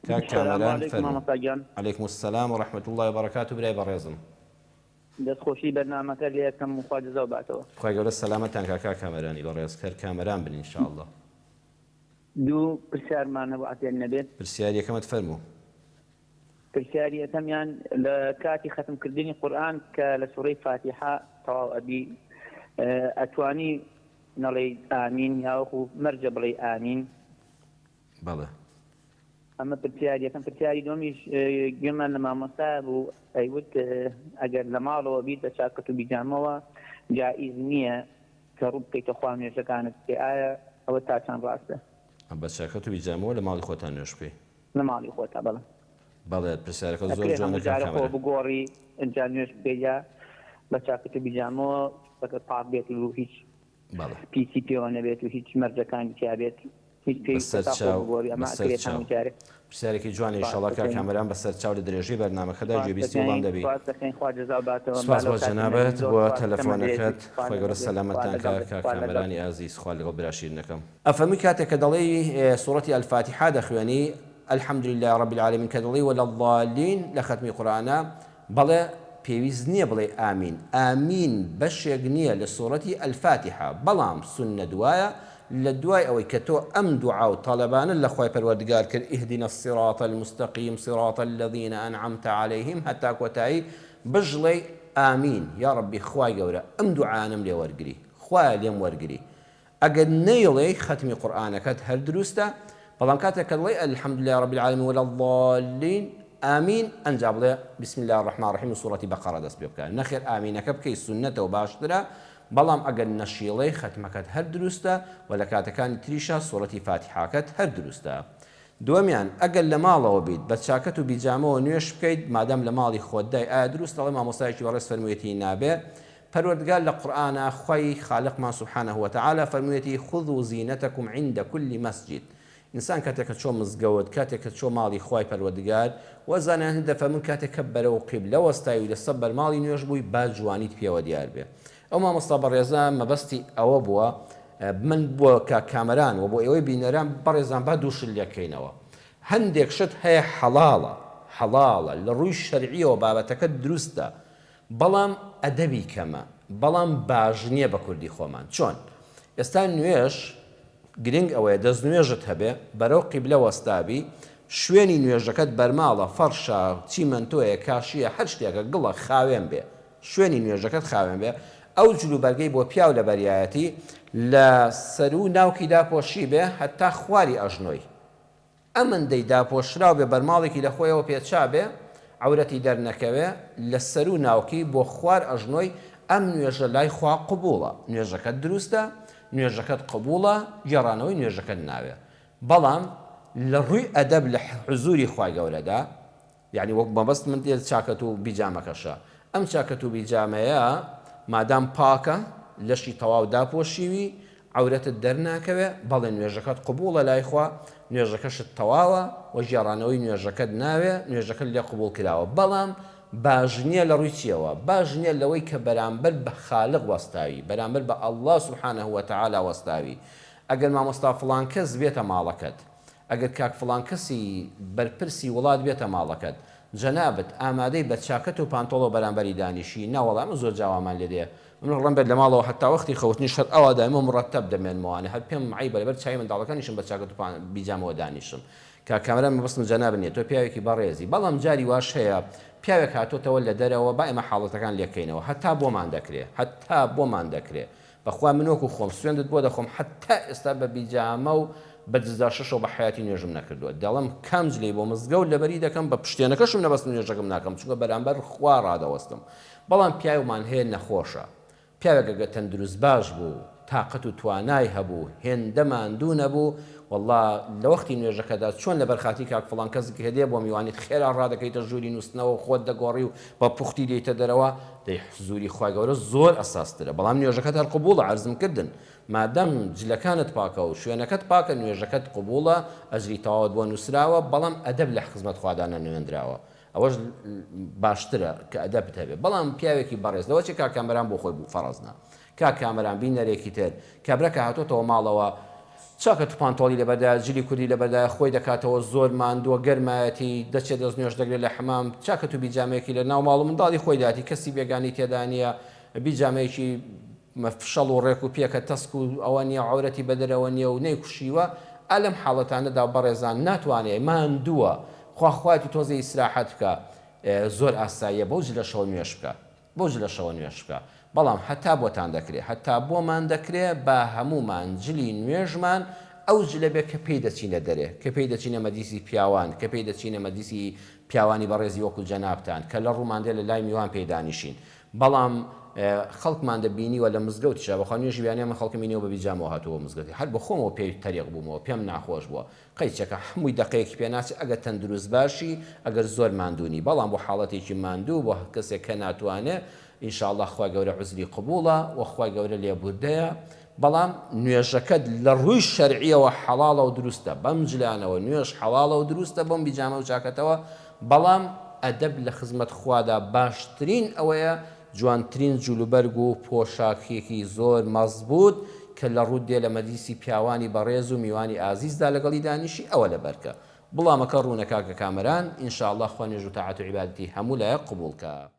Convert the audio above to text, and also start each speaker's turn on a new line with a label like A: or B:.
A: کاک
B: السلام
A: کامەران
B: عليكم
A: فەرموو.
B: مامۆستا گیان
A: عەلەیکم السەلام وەڕەحمەتوڵڵی وبەڕەکاتوو برای بەڕێزم.
B: دەستخۆشی بەرنامەکە لێ یەکەم و خوا جەزا باتەوە.
A: خی گەورە سەلامەتان کاک کامەرانی بەڕێزکەر کامەران بن ئینشاءڵڵا.
B: دوو پرسیارمان هەبوو ئەتێن نەبێت.
A: پرسیار یەکەمت فەرموو.
B: پرسیاری یەکەمیان لە کاتی ختمکردنی قورئان کە لە سوورەی فاتیحە تەواو ئەبی ئەتوانی نەڵێ ئامین یاوەکو مەرجە بڵێ ئامین.
A: بەڵێ.
B: ئەمە پرسیاری یەکەم. پرسیاری دومیش گوێمان لە مامۆستا بوو ئەیوت ئەگەر لە ماڵەوە بیت بە چاکەت و بیجامەوە جائیز نییە کە ڕوو بکەیتە خوا نوێژەکانت پێ ئایا ئەوە تا چەند ڕاستە؟
A: بە چاکەت و بیجامەوە لە ماڵی خۆتان نوێژ بکەی.
B: لە ماڵی خۆتا بەڵێ.
A: بەڵێ پرسیارەکە زۆر جوانە
B: خۆ بگۆڕی ئەنجا نوێژ بکەیە بە چاکەت و بیجامەوە بەکە پاک بێت و هیچ پیسی پێوە نەبێت و هیچ مەرجەکانی تیا بێت.
A: پرسیارێکی جوانی ئینشاڵڵا کاک کامەران بەسەر چاو لە درێژەی بەرنامەکەدا گوێبیستی وڵام دەبی. سپاس بۆ جەنابەت بۆ تەلەفۆنەکەت. خۆی گەورە سەلامەتان کاک کامەرانی ئازیز خوا لەگەڵ براشیرنەکەم. ئەفەرمی کاتێک کە دەڵێی سوورەتی ئەلفاتیحا دەخوێنی الحەمدولله رب العالمین کە دەڵێی وەلەضالین لە ختمی قورئانە بەڵێ پێویست نییە بڵێ ئامین. ئامین بەشێک نییە لە سوورەتی ئەلفاتیحا بەڵام سوننە دوایە لە دوای ئەوەی کە تۆ ئەم دوعا و تەڵەبانە لە خوای پەروەردگار کرد ئیهدینا الصراط المستقیم صراط الذین ئەنعەمتە عەلەیهم هەتا کۆتایی بژڵێ ئامین یا ڕەبی خوای گەورە ئەم دوعانەم لێ وەرگری خوایە لێم وەرگری. ئەگەر نەیڵێ ختمی قورئانەکەت هەر دروستە بەڵام کاتێک کە دڵێ الحەمدولله رب العالمین وەلەضالین ئامین ئەنجا بڵێ بسم الله الرحمن الرحیم و سوورەتی بەقەرە دەست پێ بکە. نەخێر ئامینەکە بکەی سوننەتەوە باشترە بەڵام ئەگەر نەشیڵەی ختمەکەت هەر دروستە و لە کاتەکانی تریشە سوورەتی فاتیحاکەت هەر دروستە. دووەمیان ئەگەر لە ماڵەوە بیت بە چاکەت و بیجامەوە نوێش بکەیت مادام لە ماڵی خۆتدای ئایا دروست دەڵێ مامۆستایەکی بەڕێز فەرموویەتی نابێ. پەروەردگار لە قورئانە خوای خالقمان سبحانه وتعالى فەرموویەتی خذوا زینەتەکم عند كل مسجد. ئینسان کاتێک کە چۆ مزگەوت کاتێک کە چۆ ماڵی خوای پەروەردگار وەزانیان دەفەرمون کاتێک کە بەرەو قیبلە وەستاوی لەسەر بەرماڵی نوێژ بووی با جوانیت پێوە دیار بێ. ئەو مامۆستا بەڕێزە مەبەستی ئەوە بووە من بۆ کاک کامەران و بۆ ئێوەی بینەران بەڕێزان با دووشل لێکەینەوە. هەندێک شت هەیە حەڵاڵە لە ڕووی شەرعیەوە بابەتەکە دروستە بەڵام ئەدەبی کەمە بەڵام باش نییە بە کوردی خۆمان. چۆن ئێستا نوێژ گرنگ ئەوەیە دەست نوێژت هەبێ بەرەو قیبلە وەستابی شوێنی نوێژەکەت بەرماڵە فەرشە چیمەنتۆیە کاشیە هەر شتێکە گڵە خاوێن بێ شوێنی نوێژەکەت خاوێن بێ. ئەو جلو بەرگەی بۆ پیاو لە بەریایەتی لە سەر و ناوکی داپۆشی بێ هەتا خواری ئەژنۆی ئەمەندەی داپۆشراو بێ بەرماڵێکی لە خۆیەوە پێچا بێ عورەتی دەرنەکەوێ لە سەر و ناوکی بۆ خوار ئەژنۆی ئەم نوێژە لای خوا قبوڵە. نوێژەکەت دروستە نوێژەکەت قبوڵە گێڕانەوەی نوێژەکەت ناوێ بەڵام لە ڕووی ئەدەب لە حزوری خوای گەورەدا یعنی وەک مەبەست من دێت چاکەت و بیجامەکەشە ئەم چاکەت و بیجامەیە مادام پاکە لەشی تەواو داپۆشیوی عورەتت دەرناکەوێ بەڵێ نوێژەکەت قبوڵە لای خوا نوێژەکەشت تەواوە و ژێڕانەوەی نوێژەکەت ناوێ نوێژەکەت لێ قبوڵ کراوە بەڵام باش نییە لە ڕووی چیەوە باش نییە لەوەی کە بەرامبەر بە خالق وەستاوی بەرامبەر بە ئەڵڵا سوبحانەه وتەعالا وەستاوی. ئەگەر مامۆستا فڵان کەس بێتە ماڵەکەت ئەگەر کاک فڵان کەسی بەرپرسی وڵات بێتە ماڵەکەت جەنابەت ئامادەی بە چاکەت و پانتۆڵۆ بەرامبەری دانیشی ناوەڵام زۆر جاوامان لێ دێ من ڕەم بێت لە ماڵەوە هەتا وەختی خەوتنی شەر ئەوە دایمە مڕەتەب دەمێنمەوانە هەر پێم عیبە لەبەر چای منداڵەکانیشم بە چاکەت و بیجامەوە دانیشم. کاک کامەران مەبەستم جەناب نییە تۆ پیاوێکی بەڕێزی بەڵام جاری واش هەیە پیاوێک هاتۆتەوە لە دەرەوە با ئێمە حاڵەتەکان لێکەینەوە هەتا بۆمان دەکرێ بەخوا من وەکو خۆم سوێندت بۆ دەخۆم هەتا ئێستا بە بیجامە و بە 16 بە حیاتی نوێژم نەکردووە دەڵم کەمج لێ بۆ مزگەوت لەبەری دەکەم بە پشتێنەکەشم نەبەست نوێژەکەم ناکەم چونکە بەرامبەر خوا ڕادەوەستم بەڵام پیاومان هەیە نەخۆشە پیاوێکەگە تەندروست باش بوو تاقەت و توانای هەبوو هێندە ماندوو نەبوو والله لە وەختی نوێژەکەدا چۆن لە بەرخاتی کاک فڵان کەسێک هەدێ بۆ میوانیت خێرا ڕادەکەیتە ژووری نووسنەوە و خۆت دەگۆڕی و بە پوختی دێیتە دەرەوە دەی حزوری خوای گەورە زۆر ئەساسترە بەڵام نوێژەکەت هەر قبوڵە عەرزم کردن مادام جلەکانت پاکە و شوێنەکەت پاکە نوێژەکەت قبوڵە ئەجری تەواوت بۆ نووسراوە بەڵام ئەدەب لە خزمەت خوادانە نوێندراوە ئەوەش باشترە کە ئەدەبت هەبێ بەڵام پیاوێکی بەڕێز لەوە چی کاک کامەران بۆ خۆی بوو فەرەزنا کاک کامەران بینەرێکی تر کابرا کە هاتۆتەوە ماڵەوە چاکە تو پانتۆڵی لەبەردا جلی کوردی لەبەردا خۆی دەکاتەوە زۆر ماندووە گەرمایەتی دەچێت دەست نوێژ دەگرێت لە حمام چاکە تو بیجامەیەکی لە ناو ماڵ و منداڵی خۆی داتی کەسی بێگانی تێدا نیە بیجامەیەکی مەفشەڵ و ڕێک و پێکە تەسک و ئەوە نیە عورەتی بەدەرەوە نیە و نەیکوشیوە ئەلەم حاڵەتانەدا بەڕێزان ناتوانێت ماندووە خواخواتی تۆزی ئیسراحەت بکە زۆر ئاساییە بەو لە شەوە نوێش بکە بۆ لە شەوە نوێش بکە بەڵام هەتا بۆتان دەکرێت هەتا بۆمان دەکرێت بە هەمومان جلی نوێژمان ئەو جلە بێت کە پێی دەچینە دەرێ کە پێی دەچینە مەدیسی پیاوان کە پێی دەچینە مەدیسی پیاوانی بەڕێزی وەکو جەنابتان کە لە ڕووماندێ لە لای میوان پێدانیشین بەڵام خەڵکمان دەبینیوە لە مزگەوتیشە بەخوا نوێژی بیانێ من خەڵکی بینیەوە بە بیجامەوە هاتووە مزگەوتی هەر بە خۆمەوە پێی تەریق بوومەوە پێم ناخۆش بووە قەیچەکە هەمووی دقەیەکی پێناچێت ئەگەر تەندروست باشی ئەگەر زۆر ماندوونی بەڵام بۆ حاڵەتێکی ماندوو بۆ کەسێک کە ناتوانێت ئینشاءالله خوای گەورە عوزری قبوڵە و خوای گەورە لێبوردەیە بەڵام نوێژەکەت لە ڕووی شەرعیەوە حەڵاڵە و دروستە بەم جلانەوە نوێژ حەڵاڵە و دروستە بەم بیجامە و چاکەتەوە بەڵام ئەدەب لە خزمەت خوادا باشترین ئەوەیە جوانترین جلوبەرگ و پۆشاکێکی زۆر مەزبوط کە لە ڕوو دێ لە مەدیسی پیاوانی بەڕێز و میوانی ئازیزدا لەگەڵی دانیشی ئەوە لەبەرکە بڵامەکە ڕوونەکە کە کامەران ئینشاءالله خوا نوێژ و تاعەت و عیبادەتی هەموو لایەک قبوڵکە